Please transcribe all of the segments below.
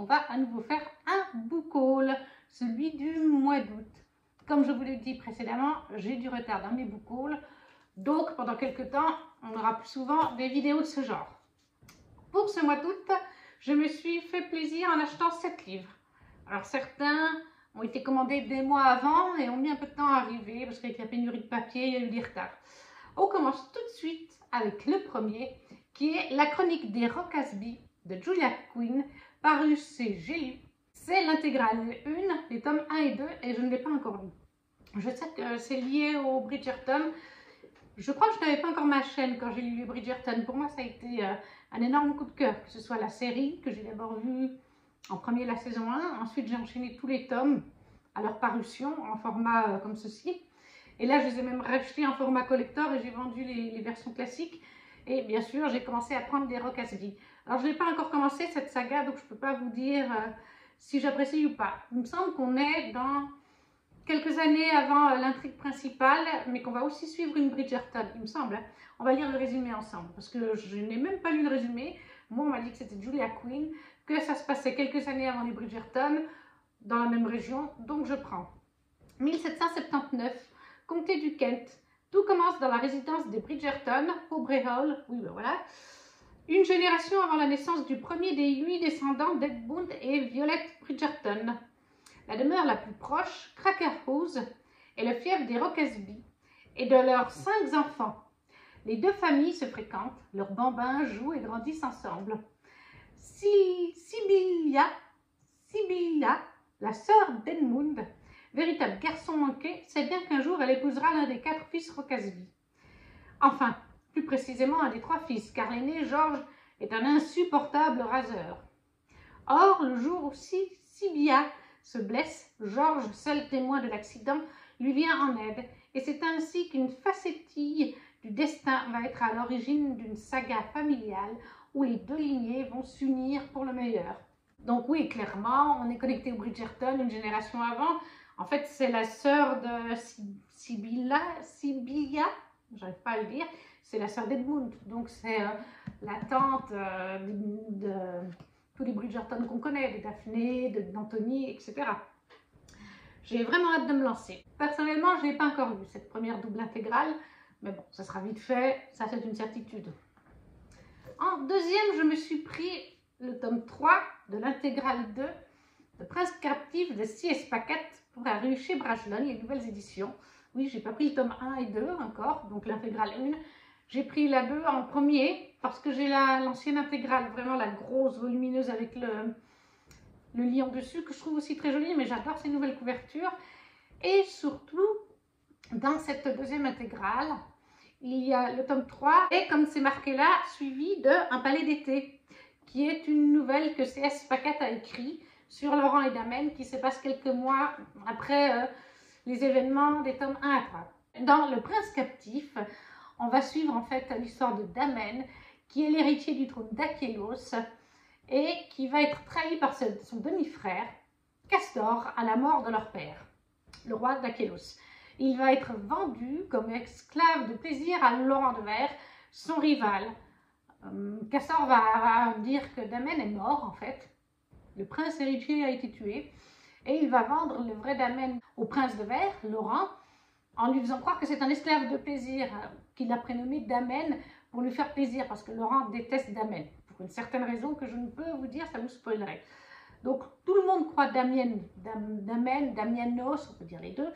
va à nouveau faire un book haul, celui du mois d'août. Comme je vous l'ai dit précédemment, j'ai du retard dans mes book hauls, donc pendant quelques temps, on aura plus souvent des vidéos de ce genre. Pour ce mois d'août, je me suis fait plaisir en achetant 7 livres. Alors certains ont été commandés des mois avant et ont mis un peu de temps à arriver parce qu'avec la pénurie de papier, il y a eu des retards. On commence tout de suite avec le premier, qui est La chronique des Rocasby de Julia Quinn, paru chez J'ai lu. C'est l'intégrale 1, les tomes 1 et 2, et je ne l'ai pas encore lu. Je sais que c'est lié au Bridgerton. Je crois que je n'avais pas encore ma chaîne quand j'ai lu les Bridgerton. Pour moi, ça a été un énorme coup de cœur, que ce soit la série, que j'ai d'abord vue en premier la saison 1, ensuite j'ai enchaîné tous les tomes à leur parution en format comme ceci. Et là, je les ai même rachetés en format collector et j'ai vendu les versions classiques. Et bien sûr, j'ai commencé à prendre des Rocasby. Alors, je n'ai pas encore commencé cette saga, donc je ne peux pas vous dire si j'apprécie ou pas. Il me semble qu'on est dans quelques années avant l'intrigue principale, mais qu'on va aussi suivre une Bridgerton, il me semble. On va lire le résumé ensemble, parce que je n'ai même pas lu le résumé. Moi, on m'a dit que c'était Julia Quinn, que ça se passait quelques années avant les Bridgerton, dans la même région, donc je prends. 1779, comté du Kent. Tout commence dans la résidence des Bridgerton, Aubrey Hall, oui ben voilà, une génération avant la naissance du premier des 8 descendants d'Edmund et Violette Bridgerton. La demeure la plus proche, Cracker House, est le fief des Rocasby et de leurs 5 enfants. Les deux familles se fréquentent, leurs bambins jouent et grandissent ensemble. Sibylla, la sœur d'Edmund, véritable garçon manqué, sait bien qu'un jour elle épousera l'un des 4 fils Rocasby. Enfin, plus précisément un des 3 fils, car l'aîné, George, est un insupportable raseur. Or, le jour où Sibylla se blesse, George, seul témoin de l'accident, lui vient en aide, et c'est ainsi qu'une facétille du destin va être à l'origine d'une saga familiale où les deux lignées vont s'unir pour le meilleur. Donc oui, clairement, on est connecté au Bridgerton une génération avant. En fait, c'est la sœur de Sibylla, j'arrive pas à le dire, c'est la sœur d'Edmund. Donc c'est la tante de tous les Bridgerton qu'on connaît, de Daphné, d'Anthony, etc. J'ai vraiment hâte de me lancer. Personnellement, je n'ai pas encore lu cette première double intégrale, mais bon, ça sera vite fait, ça c'est une certitude. En deuxième, je me suis pris le tome 3 de l'intégrale 2 de Prince captif de C.S. Packet pour arriver chez Brajlon, les nouvelles éditions. Oui, j'ai pas pris le tome 1 et 2 encore, donc l'intégrale 1. J'ai pris la 2 en premier parce que j'ai l'ancienne intégrale, vraiment la grosse volumineuse avec le lion dessus, que je trouve aussi très jolie, mais j'adore ces nouvelles couvertures. Et surtout, dans cette deuxième intégrale, il y a le tome 3, et comme c'est marqué là, suivi de Un palais d'été, qui est une nouvelle que C.S. Packet a écrit sur Laurent et Damen, qui se passe quelques mois après les événements des tomes 1 à 3. Dans Le Prince captif, on va suivre en fait l'histoire de Damen, qui est l'héritier du trône d'Achelos, et qui va être trahi par son demi-frère, Castor, à la mort de leur père, le roi d'Achelos. Il va être vendu comme esclave de plaisir à Laurent de Verre, son rival. Castor va dire que Damen est mort en fait. Le prince héritier a été tué. Et il va vendre le vrai Damen au prince de Verre, Laurent, en lui faisant croire que c'est un esclave de plaisir qu'il a prénommé Damen pour lui faire plaisir, parce que Laurent déteste Damen. Pour une certaine raison que je ne peux vous dire, ça vous spoilerait. Donc tout le monde croit Damianos, on peut dire les deux,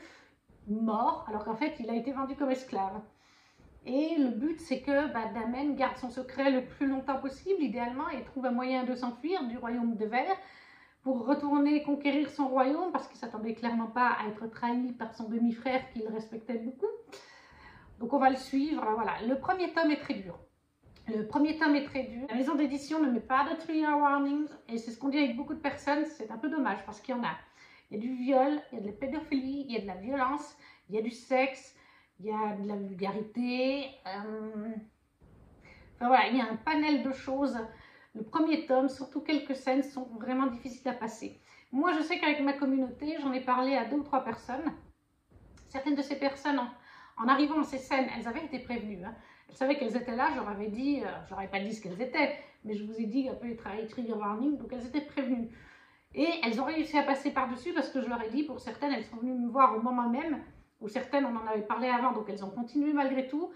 mort, alors qu'en fait il a été vendu comme esclave. Et le but c'est que Damen garde son secret le plus longtemps possible, idéalement, et trouve un moyen de s'enfuir du royaume de Verre pour retourner conquérir son royaume, parce qu'il ne s'attendait clairement pas à être trahi par son demi-frère qu'il respectait beaucoup. Donc on va le suivre, voilà. Le premier tome est très dur. La maison d'édition ne met pas de trigger warnings, et c'est ce qu'on dit avec beaucoup de personnes, c'est un peu dommage, parce qu'il y en a. Il y a du viol, il y a de la pédophilie, il y a de la violence, il y a du sexe, il y a de la vulgarité. Enfin voilà, il y a un panel de choses. Le premier tome, surtout quelques scènes, sont vraiment difficiles à passer. Moi, je sais qu'avec ma communauté, j'en ai parlé à 2 ou 3 personnes. Certaines de ces personnes, en arrivant à ces scènes, elles avaient été prévenues. Hein. Elles savaient qu'elles étaient là, j'aurais pas dit ce qu'elles étaient, mais je vous ai dit un peu les trigger warning, donc elles étaient prévenues. Et elles ont réussi à passer par-dessus parce que je leur ai dit, pour certaines, elles sont venues me voir au moment même, ou certaines, on en avait parlé avant, donc elles ont continué malgré tout.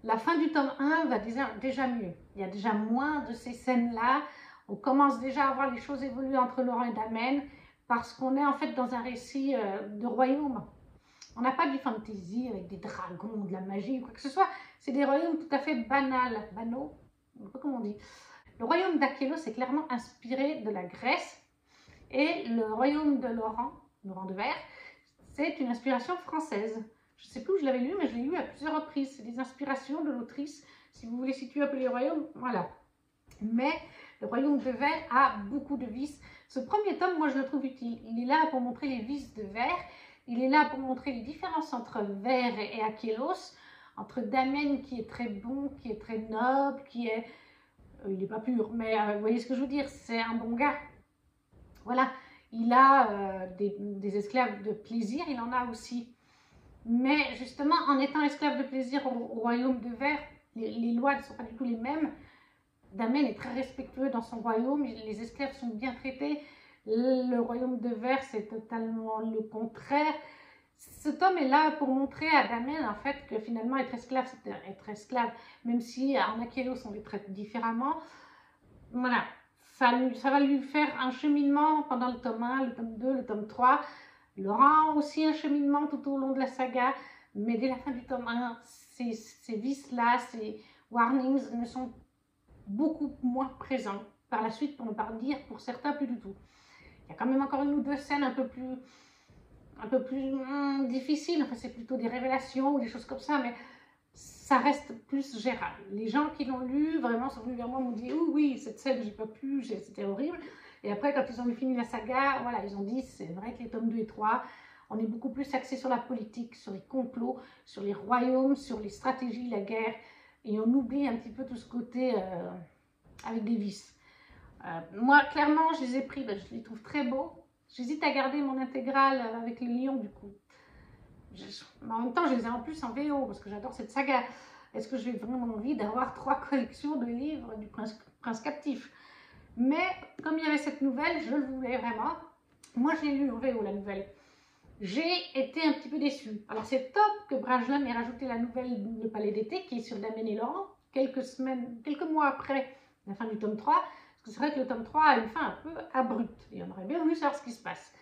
La fin du tome 1 va déjà mieux. Il y a déjà moins de ces scènes-là. On commence déjà à voir les choses évoluer entre Laurent et Damen, parce qu'on est en fait dans un récit de royaume. On n'a pas du fantasy avec des dragons, de la magie, quoi que ce soit. C'est des royaumes tout à fait banaux, je ne sais pas comment on dit. Le royaume d'Akelos est clairement inspiré de la Grèce, et le royaume de Laurent de Verre, c'est une inspiration française. Je ne sais plus où je l'avais lu, mais je l'ai lu à plusieurs reprises. C'est des inspirations de l'autrice. Si vous voulez situer un peu les royaumes, voilà. Mais le royaume de Verre a beaucoup de vices. Ce premier tome, moi, je le trouve utile. Il est là pour montrer les vices de Verre. Il est là pour montrer les différences entre Verre et Akelos, entre Damen qui est très bon, qui est très noble, qui est... il n'est pas pur, mais vous voyez ce que je veux dire, c'est un bon gars. Voilà, il a des esclaves de plaisir, il en a aussi. Mais justement, en étant esclave de plaisir au royaume de Verre, les lois ne sont pas du tout les mêmes. Damen est très respectueux dans son royaume, les esclaves sont bien traités. Le royaume de Verre, c'est totalement le contraire. Ce tome est là pour montrer à Damen en fait que finalement être esclave, c'est être esclave, même si en Akelos on les traite différemment. Voilà, ça va lui faire un cheminement pendant le tome 1, le tome 2, le tome 3. Il aura aussi un cheminement tout au long de la saga, mais dès la fin du tome 1, ces vices-là, ces warnings ne sont beaucoup moins présents. Par la suite, pour ne pas dire pour certains, plus du tout. Il y a quand même encore une ou deux scènes un peu plus difficiles, enfin c'est plutôt des révélations ou des choses comme ça, mais ça reste plus gérable. Les gens qui l'ont lu, vraiment, sont venus vers moi, m'ont dit « oui, cette scène, j'ai pas pu, c'était horrible ». Et après, quand ils ont fini la saga, voilà, ils ont dit « c'est vrai que les tomes 2 et 3, on est beaucoup plus axé sur la politique, sur les complots, sur les royaumes, sur les stratégies, la guerre, et on oublie un petit peu tout ce côté avec des vices ». Moi, clairement, je les ai pris, je les trouve très beaux. J'hésite à garder mon intégrale avec le lion, du coup. Mais en même temps, je les ai en plus en VO, parce que j'adore cette saga. Est-ce que j'ai vraiment envie d'avoir 3 collections de livres du Prince Captif? Mais comme il y avait cette nouvelle, je le voulais vraiment. Moi, je l'ai lu en VO, la nouvelle. J'ai été un petit peu déçue. Alors, c'est top que Brajlon ait rajouté la nouvelle Le Palais d'été, qui est sur Damen et Laurent, quelques mois après la fin du tome 3. Parce que c'est vrai que le tome 3 a une fin un peu abrupte. Et on aurait bien voulu savoir ce qui se passe.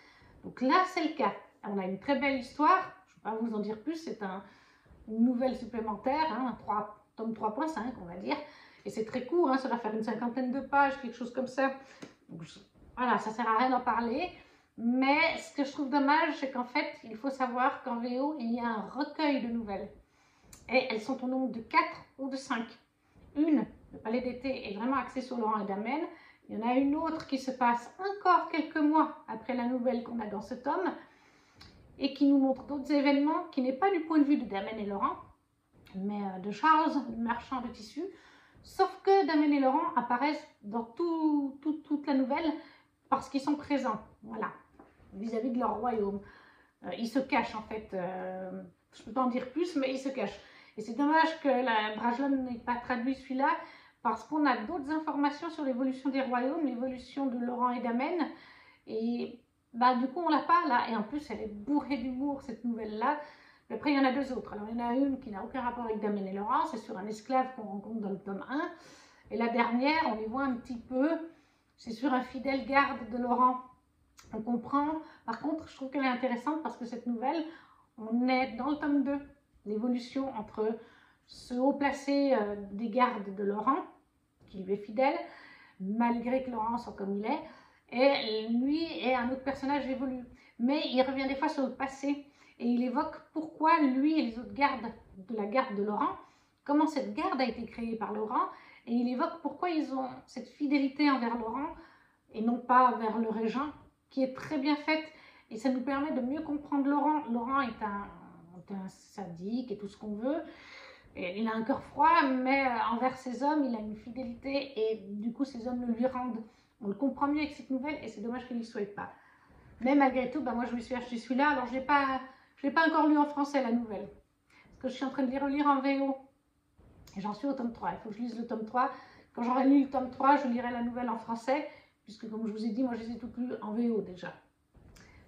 Donc là, c'est le cas. On a une très belle histoire. Je ne vais pas vous en dire plus. C'est une nouvelle supplémentaire, hein, tome 3.5, on va dire. Et c'est très court. Hein, ça doit faire une 50aine de pages, quelque chose comme ça. Donc, voilà, ça ne sert à rien d'en parler. Mais ce que je trouve dommage, c'est qu'en fait, il faut savoir qu'en VO, il y a un recueil de nouvelles. Et elles sont au nombre de 4 ou de 5. Une, Le Palais d'été, est vraiment axée sur Laurent et Damen. Il y en a une autre qui se passe encore quelques mois après la nouvelle qu'on a dans ce tome et qui nous montre d'autres événements qui n'est pas du point de vue de Damen et Laurent, mais de Charles, le marchand de tissus. Sauf que Damen et Laurent apparaissent dans toute la nouvelle parce qu'ils sont présents, voilà, vis-à-vis de leur royaume. Ils se cachent en fait, je ne peux pas en dire plus, mais ils se cachent. Et c'est dommage que la Brajlon n'ait pas traduit celui-là, parce qu'on a d'autres informations sur l'évolution des royaumes, l'évolution de Laurent et Damen, et du coup on l'a pas là, et en plus elle est bourrée d'humour cette nouvelle-là. Après il y en a deux autres, alors il y en a une qui n'a aucun rapport avec Damen et Laurent, c'est sur un esclave qu'on rencontre dans le tome 1, et la dernière on les voit un petit peu, c'est sur un fidèle garde de Laurent. On comprend, par contre je trouve qu'elle est intéressante parce que cette nouvelle, on est dans le tome 2, l'évolution entre ce haut placé des gardes de Laurent, qui lui est fidèle, malgré que Laurent soit comme il est, et lui et un autre personnage évolue. Mais il revient des fois sur le passé, et il évoque pourquoi lui et les autres gardes de la garde de Laurent, comment cette garde a été créée par Laurent, et il évoque pourquoi ils ont cette fidélité envers Laurent, et non pas vers le régent, qui est très bien faite, et ça nous permet de mieux comprendre Laurent. Laurent est un sadique et tout ce qu'on veut, et il a un cœur froid, mais envers ses hommes il a une fidélité, et du coup ses hommes le lui rendent. On le comprend mieux avec cette nouvelle, et c'est dommage qu'il n'y soit pas. Mais malgré tout, moi je me suis acheté celui-là, alors je l'ai pas encore lu en français la nouvelle, parce que je suis en train de les relire en VO, et j'en suis au tome 3, il faut que je lise le tome 3. Quand j'aurai lu le tome 3, je lirai la nouvelle en français, puisque comme je vous ai dit, moi je les ai toutes lues en VO déjà.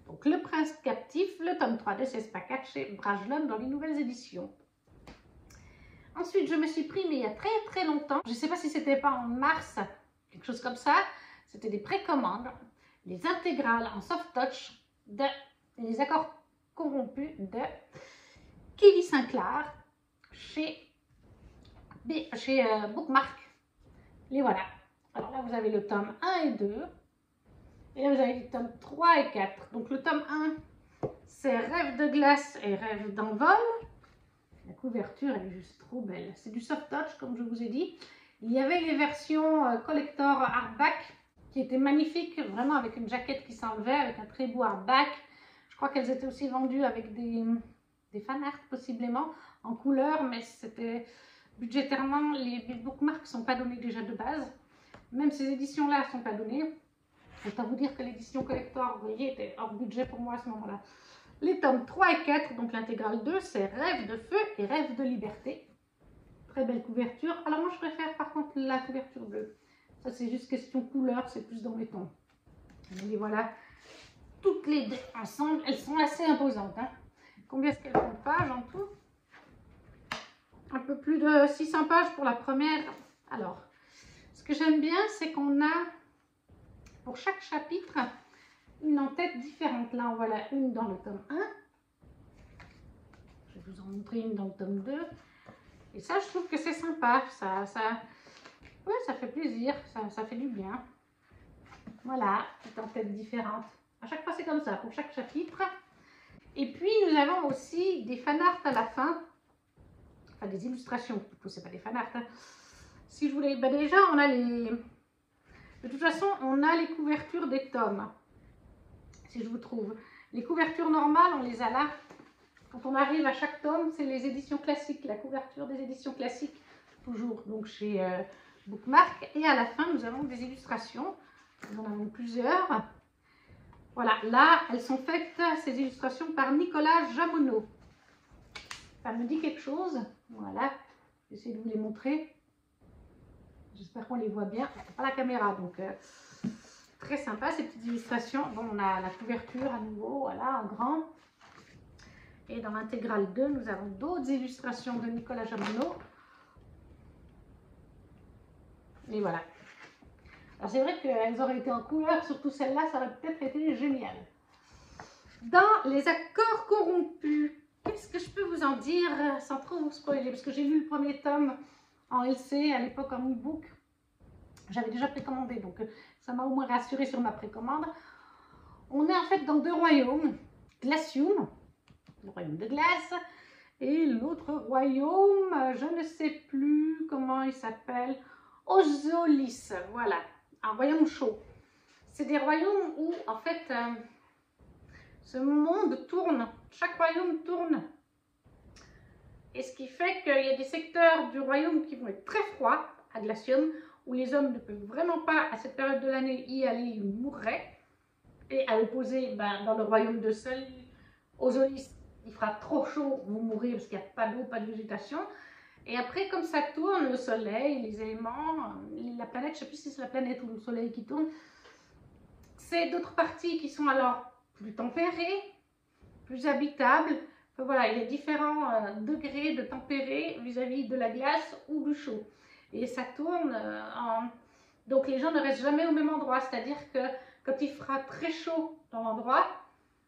Donc Le Prince captif, le tome 3 de Cespacat chez Brajlon dans les nouvelles éditions. Ensuite, je me suis pris, mais il y a très longtemps, je ne sais pas si c'était pas en mars, quelque chose comme ça, c'était des précommandes, les intégrales en soft touch de Les Accords corrompus de Kelly Sinclair chez Bookmark. Les voilà. Alors là, vous avez le tome 1 et 2. Et là, vous avez les tomes 3 et 4. Donc le tome 1, c'est Rêve de glace et Rêve d'envol. La couverture, elle est juste trop belle. C'est du soft touch, comme je vous ai dit. Il y avait les versions collector hardback qui étaient magnifiques, vraiment avec une jaquette qui s'enlevait, avec un très beau hardback. Je crois qu'elles étaient aussi vendues avec des fan art possiblement, en couleur, mais c'était budgétairement, les bookmarks ne sont pas donnés déjà de base. Même ces éditions-là ne sont pas données. Autant vous dire que l'édition collector, vous voyez, était hors budget pour moi à ce moment-là. Les tomes 3 et 4, donc l'intégrale 2, c'est Rêve de feu et Rêve de liberté. Très belle couverture. Alors moi, je préfère par contre la couverture bleue. Ça, c'est juste question couleur, c'est plus dans mes tons. Et voilà, toutes les deux ensemble, elles sont assez imposantes. Hein. Combien est-ce qu'elles font de pages en tout? Un peu plus de 600 pages pour la première. Alors, ce que j'aime bien, c'est qu'on a, pour chaque chapitre, une en-tête différente. Là, en voilà une dans le tome 1. Je vais vous en montrer une dans le tome 2. Et ça, je trouve que c'est sympa. Ouais, ça fait plaisir. Ça fait du bien. Voilà, une en-tête différente. À chaque fois, c'est comme ça, pour chaque chapitre. Et puis, nous avons aussi des fanarts à la fin. Enfin, des illustrations, plutôt, c'est pas des fanarts. Hein. Si je voulais... Ben déjà, on a les... De toute façon, on a les couvertures des tomes. Si je vous trouve. Les couvertures normales, on les a là. Quand on arrive à chaque tome, c'est les éditions classiques. La couverture des éditions classiques, toujours donc chez Bookmark. Et à la fin, nous avons des illustrations. Nous en avons plusieurs. Voilà, là, elles sont faites, ces illustrations, par Nicolas Jamonneau. Ça me dit quelque chose. Voilà, je vais essayer de vous les montrer. J'espère qu'on les voit bien. C'est pas la caméra, donc très sympa ces petites illustrations. Bon, on a la couverture à nouveau, voilà, en grand. Et dans l'intégrale 2, nous avons d'autres illustrations de Nicolas Jamonneau. Et voilà. Alors c'est vrai qu'elles auraient été en couleur, surtout celle-là, ça aurait peut-être été génial. Dans Les Accords corrompus, qu'est-ce que je peux vous en dire sans trop vous spoiler? Parce que j'ai lu le premier tome en LC, à l'époque en e-book. J'avais déjà précommandé, donc ça m'a au moins rassuré sur ma précommande. On est en fait dans deux royaumes. Glacium, le royaume de glace, et l'autre royaume, je ne sais plus comment il s'appelle, Ozolis, voilà, un royaume chaud. C'est des royaumes où, en fait, ce monde tourne, chaque royaume tourne. Et ce qui fait qu'il y a des secteurs du royaume qui vont être très froids, à Glacium, où les hommes ne peuvent vraiment pas, à cette période de l'année, y aller, ils mourraient. Et à l'opposé, ben, dans le royaume de Sol, Ozolis, il fera trop chaud, vous mourrez parce qu'il n'y a pas d'eau, pas de végétation. Et après, comme ça tourne, le soleil, les éléments, la planète, je ne sais plus si c'est la planète ou le soleil qui tourne, c'est d'autres parties qui sont alors plus tempérées, plus habitables. Enfin, voilà, il y a différents degrés de tempéré vis-à-vis de la glace ou du chaud. Et ça tourne Donc les gens ne restent jamais au même endroit, c'est-à-dire que quand il fera très chaud dans l'endroit,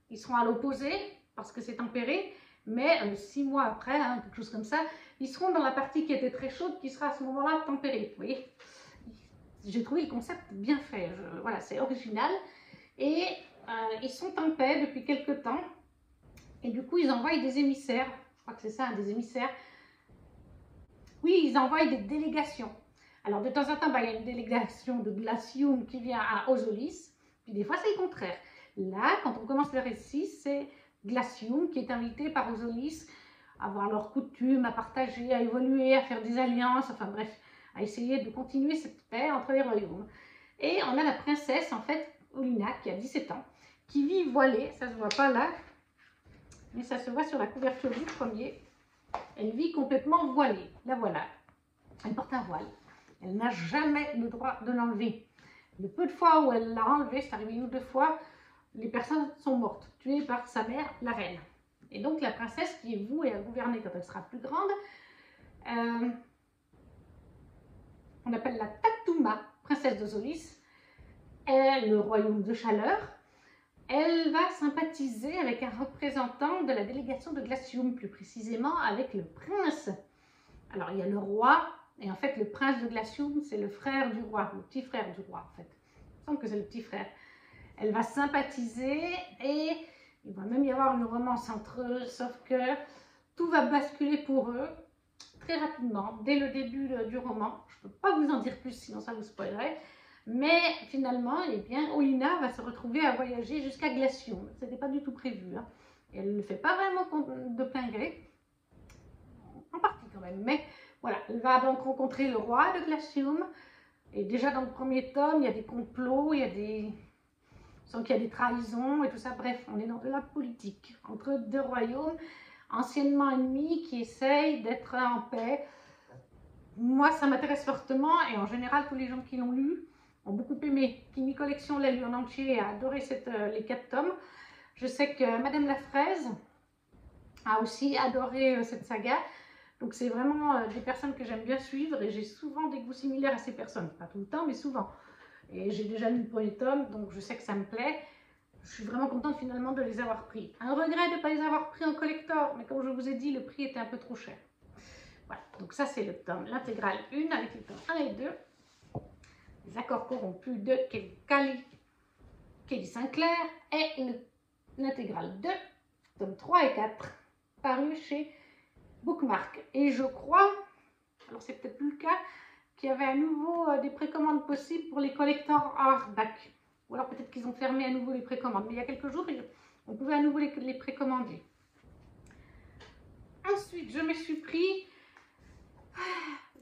ils seront à l'opposé parce que c'est tempéré, mais 6 mois après, hein, quelque chose comme ça, ils seront dans la partie qui était très chaude, qui sera à ce moment-là tempérée. Vous voyez, j'ai trouvé le concept bien fait. Voilà, c'est original. Et ils sont en paix depuis quelques temps. Et du coup, ils envoient des émissaires. Je crois que c'est ça, des émissaires. Oui, ils envoient des délégations. Alors, de temps en temps, il y a une délégation de Glacium qui vient à Ozolis. Puis des fois, c'est le contraire. Là, quand on commence le récit, c'est Glacium qui est invité par Ozolis à voir leurs coutumes, à partager, à évoluer, à faire des alliances, enfin bref, à essayer de continuer cette paix entre les royaumes. Et on a la princesse, en fait, Olina, qui a 17 ans, qui vit voilée, ça se voit pas là, mais ça se voit sur la couverture du premier. Elle vit complètement voilée, la voilà. Elle porte un voile. Elle n'a jamais le droit de l'enlever. Le peu de fois où elle l'a enlevé, c'est arrivé 1 ou 2 fois, les personnes sont mortes, tuées par sa mère, la reine. Et donc la princesse qui est vouée à gouverner quand elle sera plus grande, on appelle la Tatouma, princesse d'Ozolis, le royaume de Chaleur. Elle va sympathiser avec un représentant de la délégation de Glacium, plus précisément avec le prince. Alors il y a le roi, et en fait le prince de Glacium, c'est le frère du roi, le petit frère du roi en fait. Il me semble que c'est le petit frère. Elle va sympathiser et il va même y avoir une romance entre eux, sauf que tout va basculer pour eux très rapidement, dès le début du roman. Je ne peux pas vous en dire plus, sinon ça vous spoilerait. Mais finalement, eh bien, Oina va se retrouver à voyager jusqu'à Glacium. Ce n'était pas du tout prévu. Hein. Et elle ne le fait pas vraiment de plein gré, en partie quand même. Mais voilà, elle va donc rencontrer le roi de Glacium. Et déjà dans le premier tome, il y a des complots, il y a des... On sent qu'il y a des trahisons et tout ça. Bref, on est dans de la politique entre 2 royaumes anciennement ennemis qui essayent d'être en paix. Moi, ça m'intéresse fortement et en général, tous les gens qui l'ont lu ont beaucoup aimé. Kimi Collection l'a lu en entier et a adoré les 4 tomes. Je sais que Madame la Fraise a aussi adoré cette saga. Donc c'est vraiment des personnes que j'aime bien suivre et j'ai souvent des goûts similaires à ces personnes. Pas tout le temps, mais souvent. Et j'ai déjà lu le premier tome, donc je sais que ça me plaît. Je suis vraiment contente finalement de les avoir pris. Un regret de ne pas les avoir pris en collector, mais comme je vous ai dit, le prix était un peu trop cher. Voilà, donc ça c'est le tome, l'intégrale 1 avec les tomes 1 et 2. Les accords corrompus de Kelly Sinclair et l'intégrale 2, tome 3 et 4, paru chez Bookmark. Et je crois, alors c'est peut-être plus le cas, qu'il y avait à nouveau des précommandes possibles pour les collectors hardback. Ou alors peut-être qu'ils ont fermé à nouveau les précommandes. Mais il y a quelques jours, on pouvait à nouveau les précommander. Ensuite, je me suis pris,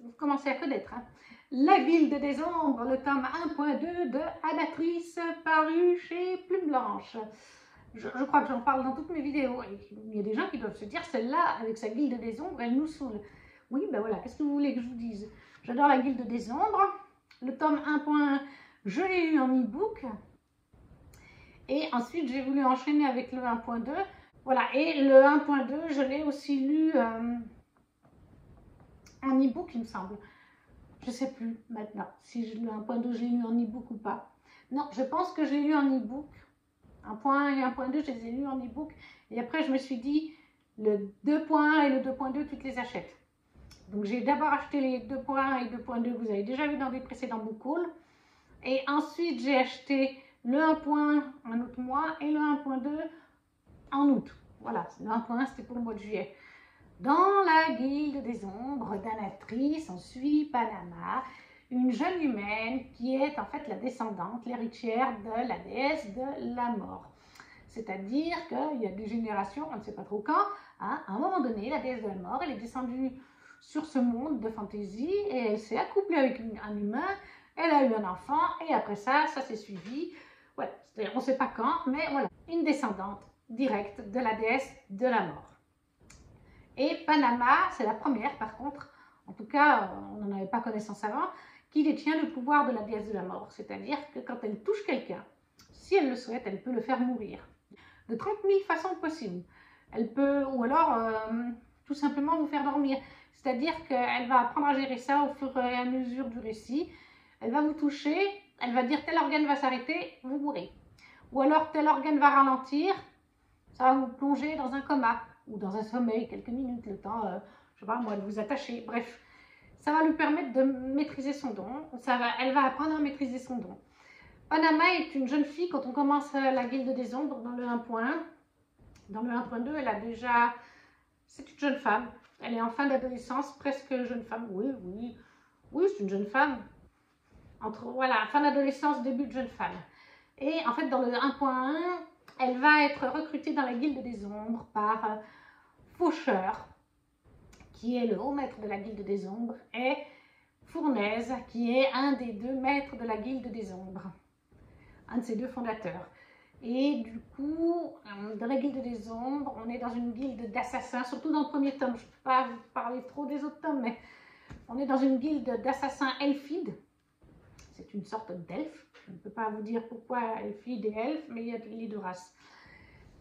vous commencez à connaître, hein, La Guilde des Ombres, le tome 1.2 de Adatrice, paru chez Plume Blanche. Je crois que j'en parle dans toutes mes vidéos. Il y a des gens qui doivent se dire, celle-là, avec sa Guilde des Ombres, elle nous saoule. Oui, ben voilà, qu'est-ce que vous voulez que je vous dise? J'adore la Guilde des Ombres. Le tome 1.1, je l'ai eu en e-book. Et ensuite, j'ai voulu enchaîner avec le 1.2. Voilà, et le 1.2, je l'ai aussi lu en e-book, il me semble. Je ne sais plus maintenant si le 1.2, je l'ai lu en e-book ou pas. Non, je pense que je l'ai lu en e-book. 1.1 et 1.2, je les ai lus en e-book. Et après, je me suis dit, le 2.1 et le 2.2, tu te les achètes. Donc, j'ai d'abord acheté les 2.1 et 2.2 que vous avez déjà vu dans des précédents book hauls. Et ensuite, j'ai acheté le 1.1 un autre mois et le 1.2 en août. Voilà, le 1.1 c'était pour le mois de juillet. Dans la Guilde des Ombres d'Adatrice, on suit Panama, une jeune humaine qui est en fait la descendante, l'héritière de la déesse de la mort. C'est-à-dire qu'il y a des générations, on ne sait pas trop quand, hein, à un moment donné, la déesse de la mort, elle est descendue sur ce monde de fantaisie et elle s'est accouplée avec un humain, elle a eu un enfant et après ça s'est suivi. Voilà, on ne sait pas quand, mais voilà, une descendante directe de la déesse de la mort. Et Panama, c'est la première par contre, en tout cas on n'en avait pas connaissance avant, qui détient le pouvoir de la déesse de la mort, c'est-à-dire que quand elle touche quelqu'un, si elle le souhaite, elle peut le faire mourir. De 30 000 façons possibles. Elle peut, ou alors tout simplement vous faire dormir. C'est-à-dire qu'elle va apprendre à gérer ça au fur et à mesure du récit. Elle va vous toucher, elle va dire tel organe va s'arrêter, vous mourrez. Ou alors tel organe va ralentir, ça va vous plonger dans un coma ou dans un sommeil, quelques minutes, le temps, je sais pas moi, de vous attacher. Bref, ça va lui permettre de maîtriser son don. Elle va apprendre à maîtriser son don. Panama est une jeune fille quand on commence la Guilde des Ombres dans le 1.1. Dans le 1.2, elle a déjà... C'est une jeune femme. Elle est en fin d'adolescence, presque jeune femme. Oui, c'est une jeune femme. Voilà, fin d'adolescence, début de jeune femme. Et en fait, dans le 1.1, elle va être recrutée dans la Guilde des Ombres par Faucheur, qui est le haut maître de la Guilde des Ombres, et Fournaise, qui est un des 2 maîtres de la Guilde des Ombres. Un de ses 2 fondateurs. Et du coup, dans la Guilde des Ombres, on est dans une guilde d'assassins, surtout dans le premier tome. Je ne peux pas vous parler trop des autres tomes, mais on est dans une guilde d'assassins elfides c'est une sorte d'elfe. Je ne peux pas vous dire pourquoi elfide et elfe, mais il y a les deux races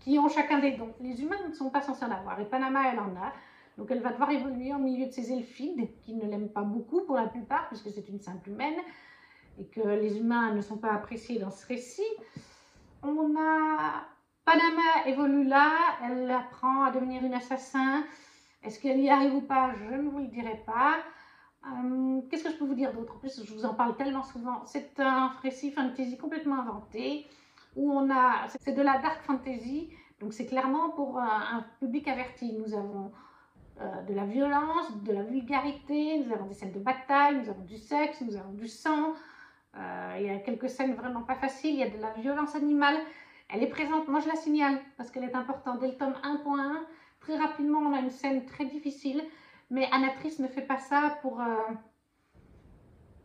qui ont chacun des dons. Les humains ne sont pas censés en avoir, et Panama, elle en a. Donc elle va devoir évoluer au milieu de ces elfides, qui ne l'aiment pas beaucoup pour la plupart, puisque c'est une simple humaine, et que les humains ne sont pas appréciés dans ce récit. On a... Panama évolue là, elle apprend à devenir une assassin. Est-ce qu'elle y arrive ou pas? Je ne vous le dirai pas. Qu'est-ce que je peux vous dire d'autre? En plus, je vous en parle tellement souvent. C'est un récit fantasy complètement inventé, où on a... C'est de la dark fantasy, donc c'est clairement pour un public averti. Nous avons de la violence, de la vulgarité, nous avons des scènes de bataille, nous avons du sexe, nous avons du sang. Il y a quelques scènes vraiment pas faciles, il y a de la violence animale. Elle est présente, moi je la signale parce qu'elle est importante. Dès le tome 1.1, très rapidement on a une scène très difficile, mais Anatrice ne fait pas ça pour...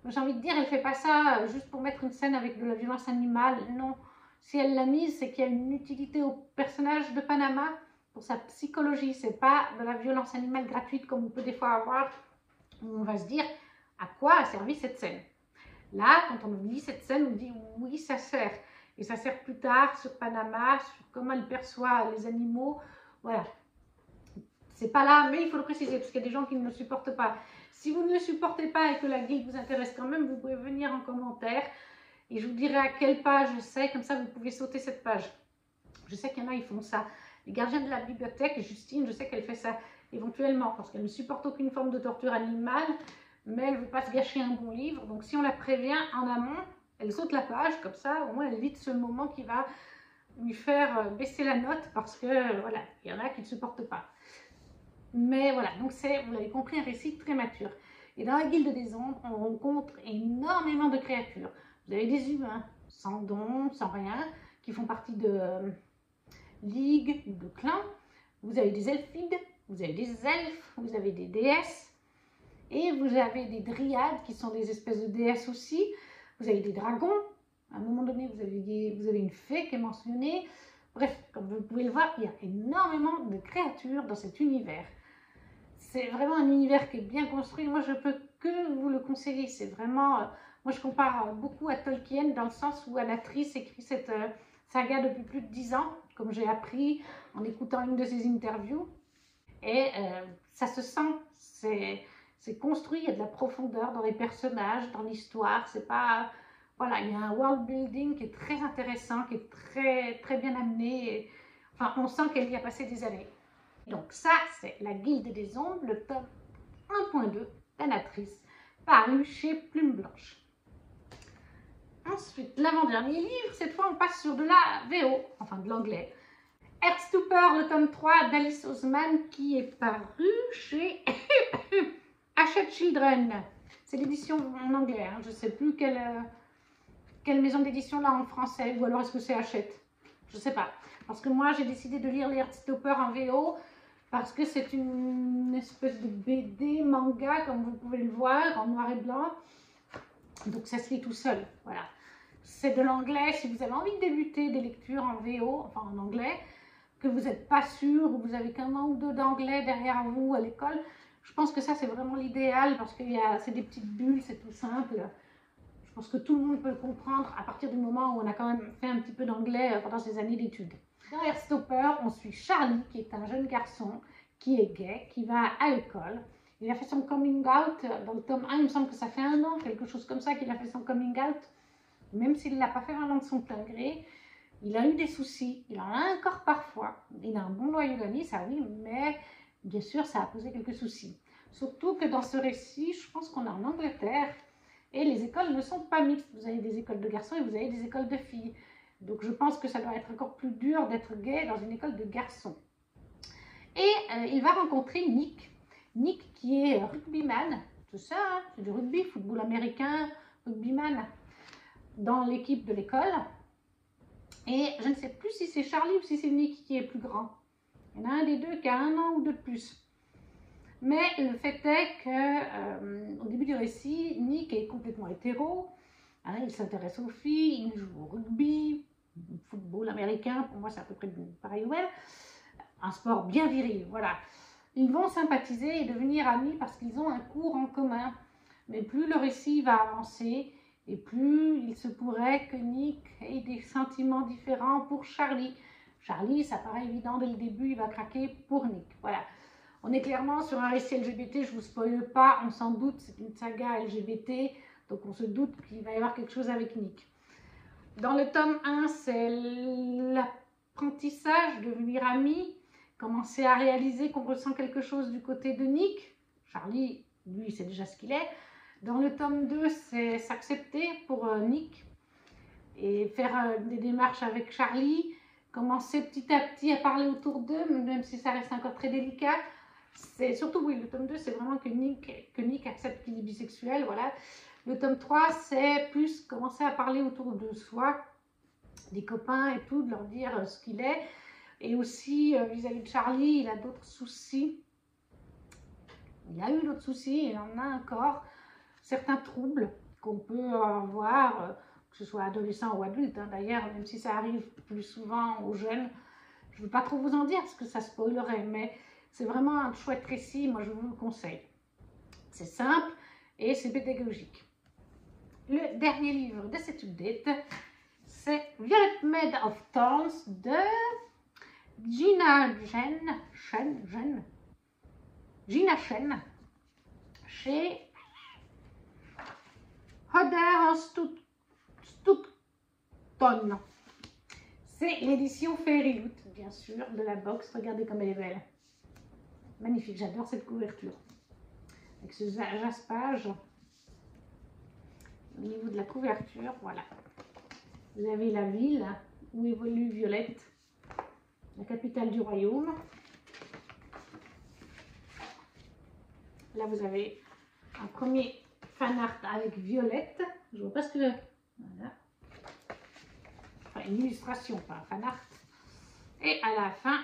j'ai envie de dire, elle fait pas ça juste pour mettre une scène avec de la violence animale, non. Si elle l'a mise, c'est qu'il y a une utilité au personnage de Panama pour sa psychologie. C'est pas de la violence animale gratuite comme on peut des fois avoir, où on va se dire à quoi a servi cette scène. Là, quand on lit cette scène, on dit oui, ça sert. Et ça sert plus tard sur Panama, sur comment elle perçoit les animaux. Voilà. C'est pas là, mais il faut le préciser, parce qu'il y a des gens qui ne le supportent pas. Si vous ne le supportez pas et que la guilde vous intéresse quand même, vous pouvez venir en commentaire. Et je vous dirai à quelle page c'est, comme ça vous pouvez sauter cette page. Je sais qu'il y en a, ils font ça. Les gardiens de la bibliothèque, Justine, je sais qu'elle fait ça éventuellement, parce qu'elle ne supporte aucune forme de torture animale, mais elle ne veut pas se gâcher un bon livre. Donc si on la prévient en amont, elle saute la page, comme ça, au moins elle évite ce moment qui va lui faire baisser la note, parce que voilà, il y en a qui ne supportent pas. Mais voilà, donc c'est, vous l'avez compris, un récit très mature. Et dans la Guilde des Ombres, on rencontre énormément de créatures. Vous avez des humains, sans dons, sans rien, qui font partie de ligues ou de clans. Vous avez des elfides, vous avez des elfes, vous avez des déesses. Et vous avez des dryades qui sont des espèces de déesses aussi. Vous avez des dragons. À un moment donné, vous avez une fée qui est mentionnée. Bref, comme vous pouvez le voir, il y a énormément de créatures dans cet univers. C'est vraiment un univers qui est bien construit. Moi, je peux que vous le conseiller. C'est vraiment... moi, je compare beaucoup à Tolkien dans le sens où Anatrice écrit cette saga depuis plus de 10 ans, comme j'ai appris en écoutant une de ses interviews. Et ça se sent, c'est construit, il y a de la profondeur dans les personnages, dans l'histoire. C'est pas... Voilà, il y a un world building qui est très intéressant, qui est très, très bien amené. Et, enfin, on sent qu'elle y a passé des années. Donc ça, c'est La Guilde des Ombres, le tome 1.2 d'Anatrice, paru chez Plume Blanche. Ensuite, l'avant-dernier livre, cette fois on passe sur de la VO, enfin de l'anglais. Heartstopper, le tome 3 d'Alice Oseman, qui est paru chez Hachette Children. C'est l'édition en anglais, hein. Je ne sais plus quelle maison d'édition là en français, ou alors est-ce que c'est Hachette? Je ne sais pas. Parce que moi j'ai décidé de lire les Heartstopper en VO, parce que c'est une espèce de BD, manga, comme vous pouvez le voir, en noir et blanc. Donc ça se lit tout seul, voilà. C'est de l'anglais. Si vous avez envie de débuter des lectures en VO, enfin en anglais, que vous n'êtes pas sûr, ou vous avez qu'un an ou deux d'anglais derrière vous à l'école, je pense que ça c'est vraiment l'idéal, parce que c'est des petites bulles, c'est tout simple. Je pense que tout le monde peut le comprendre à partir du moment où on a quand même fait un petit peu d'anglais pendant ces années d'études. Dans Heartstopper, on suit Charlie, qui est un jeune garçon, qui est gay, qui va à l'école. Il a fait son coming out dans le tome 1, il me semble que ça fait 1 an, quelque chose comme ça, qu'il a fait son coming out. Même s'il ne l'a pas fait vraiment de son plein gré, il a eu des soucis, il en a encore parfois. Il a un bon noyau d'amis, ça oui, mais bien sûr, ça a posé quelques soucis. Surtout que dans ce récit, je pense qu'on est en Angleterre, et les écoles ne sont pas mixtes. Vous avez des écoles de garçons et vous avez des écoles de filles. Donc je pense que ça doit être encore plus dur d'être gay dans une école de garçons. Et il va rencontrer Nick. Nick qui est rugbyman, c'est ça, hein, c'est du rugby, football américain, rugbyman, dans l'équipe de l'école. Et je ne sais plus si c'est Charlie ou si c'est Nick qui est plus grand. Il y en a un des deux qui a 1 an ou 2 de plus. Mais le fait est que, au début du récit, Nick est complètement hétéro. Hein, il s'intéresse aux filles, il joue au rugby, football américain, pour moi c'est à peu près pareil au même. Un sport bien viril, voilà. Ils vont sympathiser et devenir amis parce qu'ils ont un cours en commun. Mais plus le récit va avancer, Et plus il se pourrait que Nick ait des sentiments différents pour Charlie. Charlie, ça paraît évident dès le début, il va craquer pour Nick. Voilà. On est clairement sur un récit LGBT, je ne vous spoile pas, on s'en doute, c'est une saga LGBT, donc on se doute qu'il va y avoir quelque chose avec Nick. Dans le tome 1, c'est l'apprentissage, devenir ami, commencer à réaliser qu'on ressent quelque chose du côté de Nick. Charlie, lui, c'est déjà ce qu'il est. Dans le tome 2, c'est s'accepter pour Nick et faire des démarches avec Charlie, commencer petit à petit à parler autour d'eux, même si ça reste encore très délicat. C'est surtout, oui, le tome 2, c'est vraiment que Nick accepte qu'il est bisexuel, voilà. Le tome 3, c'est plus commencer à parler autour de soi, des copains et tout, de leur dire ce qu'il est. Et aussi, vis-à-vis de Charlie, il a d'autres soucis. Il a eu d'autres soucis, il en a encore. Certains troubles qu'on peut avoir, que ce soit adolescent ou adulte, hein, d'ailleurs, même si ça arrive plus souvent aux jeunes. Je ne veux pas trop vous en dire parce que ça spoilerait, mais c'est vraiment un chouette récit, moi je vous le conseille. C'est simple et c'est pédagogique. Le dernier livre de cette update, c'est Violet Made of Thorns de Gina Shen chez Hodder Stoughton. C'est l'édition Fairyloot, bien sûr, de la box. Regardez comme elle est belle. Magnifique, j'adore cette couverture. Avec ce jaspage au niveau de la couverture, voilà. Vous avez la ville où évolue Violette, la capitale du royaume. Là, vous avez un premier fan art avec Violette. Je vois pas ce que... Voilà. Enfin, une illustration, pas un fan art. Et à la fin,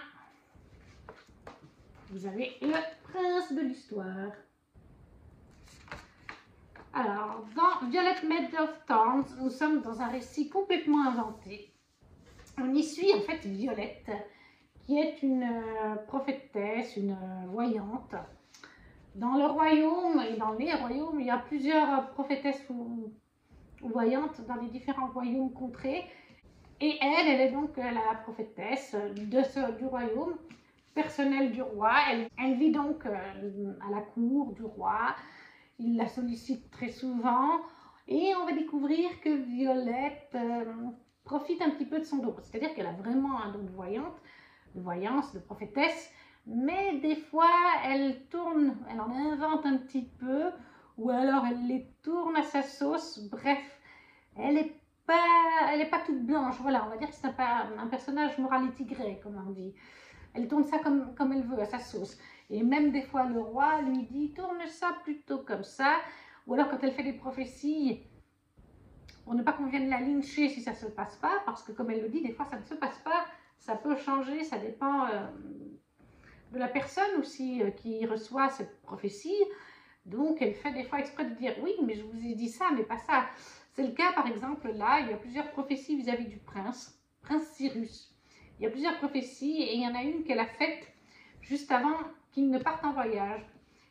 vous avez le prince de l'histoire. Alors, dans Violet Made of Thorns, nous sommes dans un récit complètement inventé. On y suit en fait Violette, qui est une prophétesse, une voyante. Dans le royaume et dans les royaumes, il y a plusieurs prophétesses ou voyantes dans les différents royaumes contrés. Et elle est donc la prophétesse du royaume, personnelle du roi. Elle vit donc à la cour du roi. Il la sollicite très souvent. Et on va découvrir que Violette profite un petit peu de son don. C'est-à-dire qu'elle a vraiment un don de voyante, de voyance, de prophétesse. Mais des fois, elle en invente un petit peu. Ou alors elle les tourne à sa sauce. Bref, elle n'est pas toute blanche. Voilà, on va dire que c'est un personnage morality grey, comme on dit. Elle tourne ça comme elle veut, à sa sauce. Et même des fois, le roi lui dit, tourne ça plutôt comme ça. Ou alors, quand elle fait des prophéties, pour ne pas qu'on vienne la lyncher si ça ne se passe pas, parce que comme elle le dit, des fois, ça ne se passe pas. Ça peut changer, ça dépend de la personne aussi qui reçoit cette prophétie. Donc, elle fait des fois exprès de dire, oui, mais je vous ai dit ça, mais pas ça. C'est le cas, par exemple, là, il y a plusieurs prophéties vis-à-vis du prince Cyrus. Il y a plusieurs prophéties et il y en a une qu'elle a faite juste avant qu'il ne parte en voyage.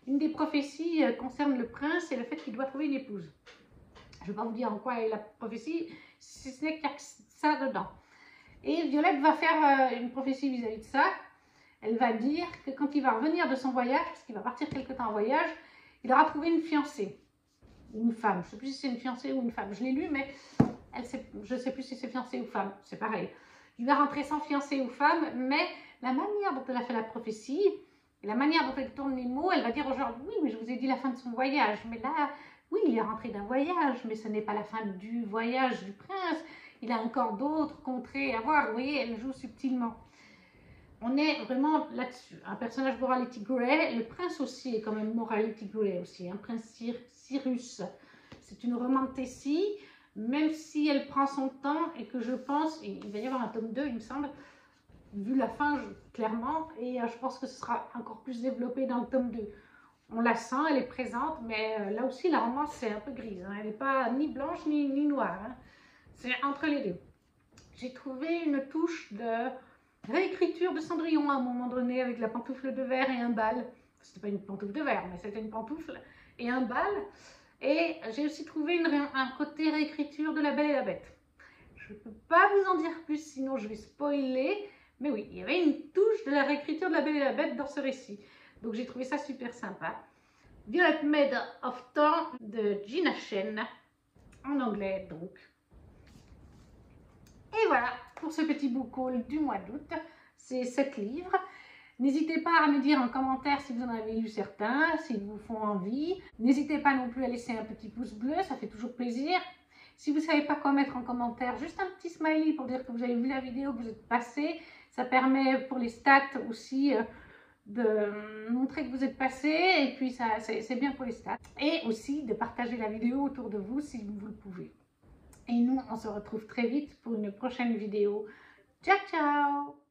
Une des prophéties concerne le prince et le fait qu'il doit trouver une épouse. Je ne vais pas vous dire en quoi est la prophétie, si ce n'est qu'il y a ça dedans. Et Violette va faire une prophétie vis-à-vis de ça. Elle va dire que quand il va revenir de son voyage, parce qu'il va partir quelque temps en voyage, il aura trouvé une fiancée. Une femme, je ne sais plus si c'est une fiancée ou une femme, je l'ai lu, mais je ne sais plus si c'est fiancée ou femme, c'est pareil. Il va rentrer sans fiancée ou femme, mais la manière dont elle a fait la prophétie, et la manière dont elle tourne les mots, elle va dire aujourd'hui, oui, mais je vous ai dit la fin de son voyage, mais là, oui, il est rentré d'un voyage, mais ce n'est pas la fin du voyage du prince, il a encore d'autres contrées à voir, vous voyez, elle joue subtilement. On est vraiment là-dessus, un personnage morality grey, le prince aussi est quand même morality grey aussi, un prince Cyrus. C'est une romantécie, même si elle prend son temps et que je pense, il va y avoir un tome 2 il me semble, vu la fin clairement, et je pense que ce sera encore plus développé dans le tome 2. On la sent, elle est présente, mais là aussi la romance c'est un peu grise, hein. Elle n'est pas ni blanche ni noire, hein. C'est entre les deux. J'ai trouvé une touche de réécriture de Cendrillon à un moment donné avec la pantoufle de verre et un bal. C'était pas une pantoufle de verre, mais c'était une pantoufle et un bal. Et j'ai aussi trouvé un côté réécriture de La Belle et la Bête. Je ne peux pas vous en dire plus, sinon je vais spoiler. Mais oui, il y avait une touche de la réécriture de La Belle et la Bête dans ce récit. Donc j'ai trouvé ça super sympa. Violet Maid of Thorn de Gina Shen, en anglais donc. Et voilà pour ce petit book haul du mois d'août. C'est 7 livres. N'hésitez pas à me dire en commentaire si vous en avez lu certains, s'ils vous font envie. N'hésitez pas non plus à laisser un petit pouce bleu, ça fait toujours plaisir. Si vous ne savez pas quoi mettre en commentaire, juste un petit smiley pour dire que vous avez vu la vidéo, que vous êtes passé. Ça permet pour les stats aussi de montrer que vous êtes passé, et puis c'est bien pour les stats. Et aussi de partager la vidéo autour de vous si vous le pouvez. Et nous, on se retrouve très vite pour une prochaine vidéo. Ciao, ciao!